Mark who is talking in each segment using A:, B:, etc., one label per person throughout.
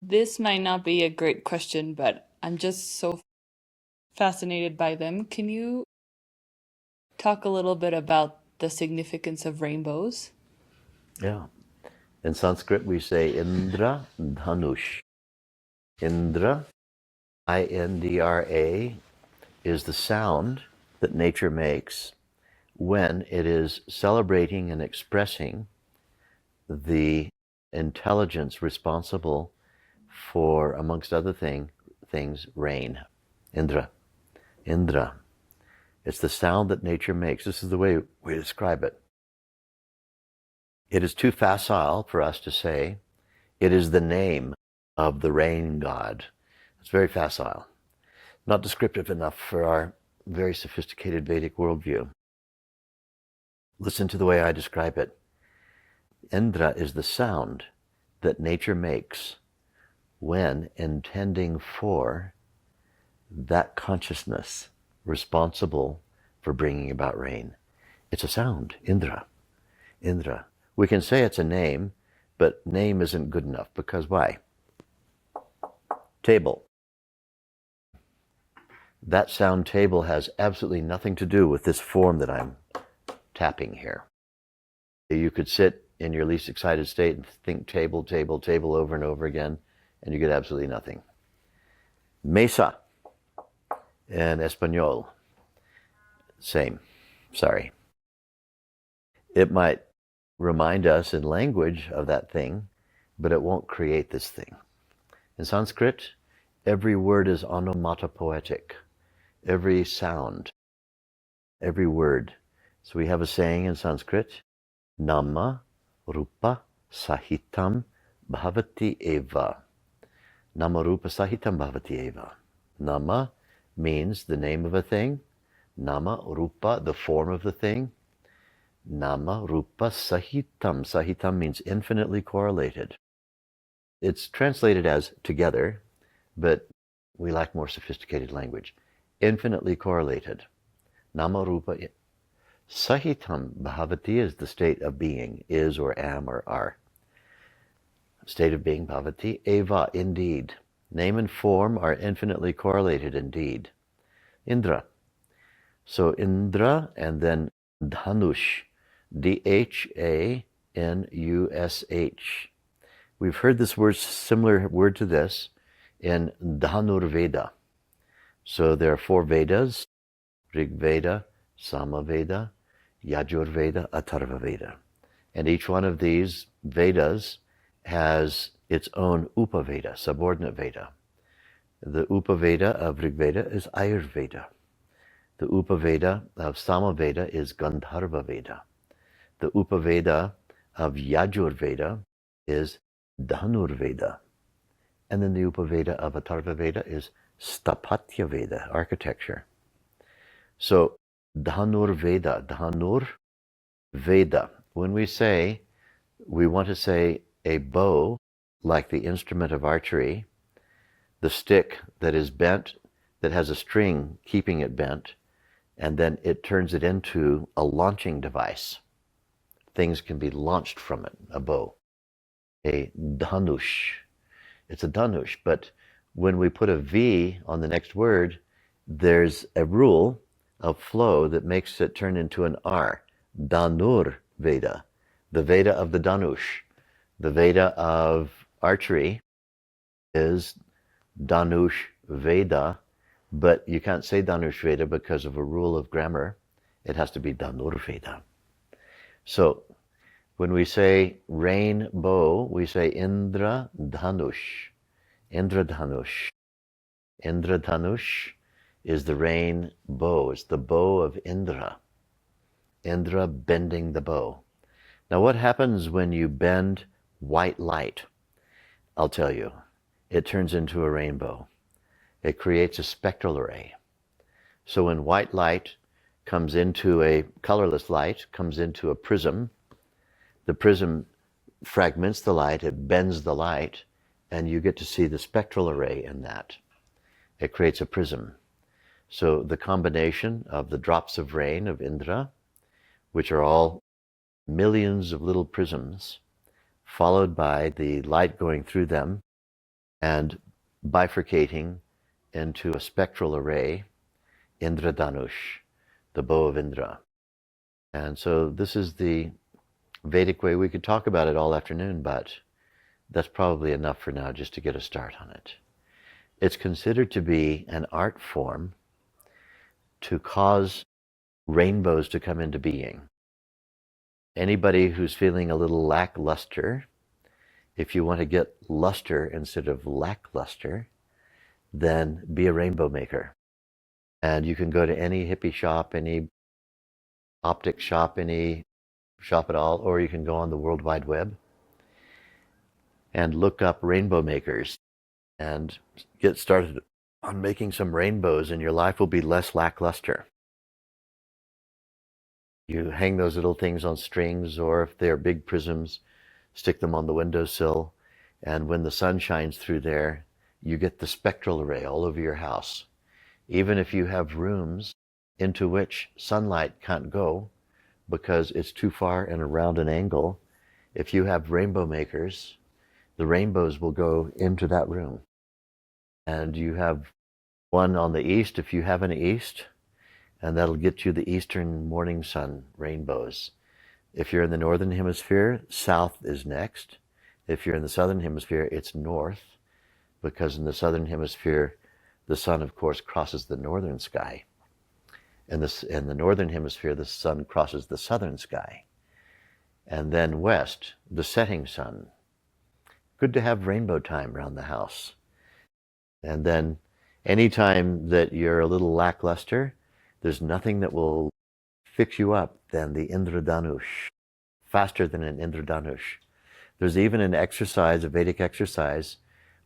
A: This might not be a great question, but I'm just so fascinated by them. Can you talk a little bit about the significance of rainbows?
B: Yeah. In Sanskrit, we say Indra Dhanush. Indra, Indra, is the sound that nature makes when it is celebrating and expressing the intelligence responsible for, amongst other things, rain. Indra. Indra. It's the sound that nature makes. This is the way we describe it. It is too facile for us to say it is the name of the rain god. It's very facile. Not descriptive enough for our very sophisticated Vedic worldview. Listen to the way I describe it. Indra is the sound that nature makes when intending for that consciousness responsible for bringing about rain. It's a sound, Indra. Indra. We can say it's a name, but name isn't good enough because why? Table. That sound table has absolutely nothing to do with this form that I'm tapping here. You could sit in your least excited state and think table, table, table over and over again, and you get absolutely nothing. Mesa in Espanol, same, sorry. It might remind us in language of that thing, but it won't create this thing. In Sanskrit, every word is onomatopoetic. Every sound, every word. So we have a saying in Sanskrit, Nama Rupa Sahitam Bhavati Eva. Nama Rupa Sahitam Bhavati Eva. Nama means the name of a thing. Nama Rupa, the form of the thing. Nama Rupa Sahitam. Sahitam means infinitely correlated. It's translated as together, but we lack more sophisticated language. Infinitely correlated. Nama Rupa Sahitam Bhavati is the state of being, is or am or are. State of being Bhavati. Eva, indeed. Name and form are infinitely correlated indeed. Indra. So Indra and then Dhanush. Dhanush. We've heard this word, similar word to this, in Dhanur Veda. So there are 4 Vedas, Rig Veda, Sama Veda, Yajur Veda, Atharva Veda. And each one of these Vedas has its own Upaveda, subordinate Veda. The Upaveda of Rig Veda is Ayurveda. The Upaveda of Sama Veda is Gandharva Veda. The Upaveda of Yajur Veda is Dhanur Veda. And then the Upaveda of Atharva Veda is Sthapatya Veda, architecture. So Dhanur Veda. When we say, we want to say a bow, like the instrument of archery, the stick that is bent, that has a string keeping it bent, and then it turns it into a launching device. Things can be launched from it, a bow. A dhanush. It's a dhanush, but when we put a V on the next word, there's a rule of flow that makes it turn into an R. Dhanur Veda, the Veda of the Dhanush. The Veda of archery is Dhanush Veda, but you can't say Dhanush Veda because of a rule of grammar. It has to be Dhanur Veda. So when we say rainbow, we say Indra Dhanush. Indra Dhanush. Indra Dhanush is the rain bow. It's the bow of Indra. Indra bending the bow. Now what happens when you bend white light? I'll tell you. It turns into a rainbow. It creates a spectral array. So when white light comes into a colorless light, comes into a prism, the prism fragments the light, it bends the light, and you get to see the spectral array in that. It creates a prism. So the combination of the drops of rain of Indra, which are all millions of little prisms, followed by the light going through them, and bifurcating into a spectral array, Indra Dhanush, the bow of Indra. And so this is the Vedic way. We could talk about it all afternoon, but that's probably enough for now just to get a start on it. It's considered to be an art form to cause rainbows to come into being. Anybody who's feeling a little lackluster, if you want to get luster instead of lackluster, then be a rainbow maker. And you can go to any hippie shop, any optic shop, any shop at all, or you can go on the World Wide Web and look up rainbow makers and get started on making some rainbows, and your life will be less lackluster. You hang those little things on strings, or if they're big prisms, stick them on the windowsill, and when the sun shines through there, you get the spectral array all over your house. Even if you have rooms into which sunlight can't go because it's too far and around an angle, if you have rainbow makers, the rainbows will go into that room. And you have one on the east if you have an east, and that'll get you the eastern morning sun rainbows. If you're in the northern hemisphere, south is next. If you're in the southern hemisphere, it's north, because in the southern hemisphere, the sun, of course, crosses the northern sky. In the northern hemisphere, the sun crosses the southern sky. And then west, the setting sun. Good to have rainbow time around the house. And then anytime that you're a little lackluster, there's nothing that will fix you up than the Indra Dhanush, faster than an Indra Dhanush. There's even an exercise, a Vedic exercise,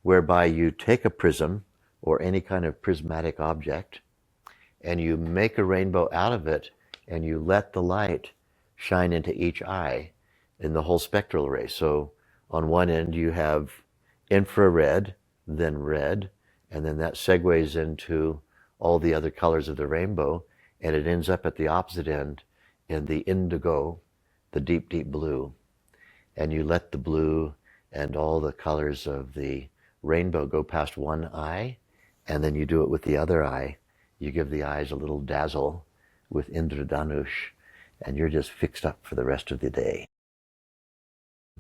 B: whereby you take a prism or any kind of prismatic object and you make a rainbow out of it, and you let the light shine into each eye in the whole spectral array. So on one end you have infrared, then red, and then that segues into all the other colors of the rainbow, and it ends up at the opposite end in the indigo, the deep, deep blue. And you let the blue and all the colors of the rainbow go past one eye, and then you do it with the other eye. You give the eyes a little dazzle with Indra Dhanush, and you're just fixed up for the rest of the day.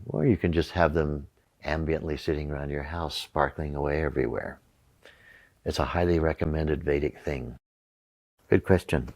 B: Or you can just have them ambiently sitting around your house, sparkling away everywhere. It's a highly recommended Vedic thing. Good question.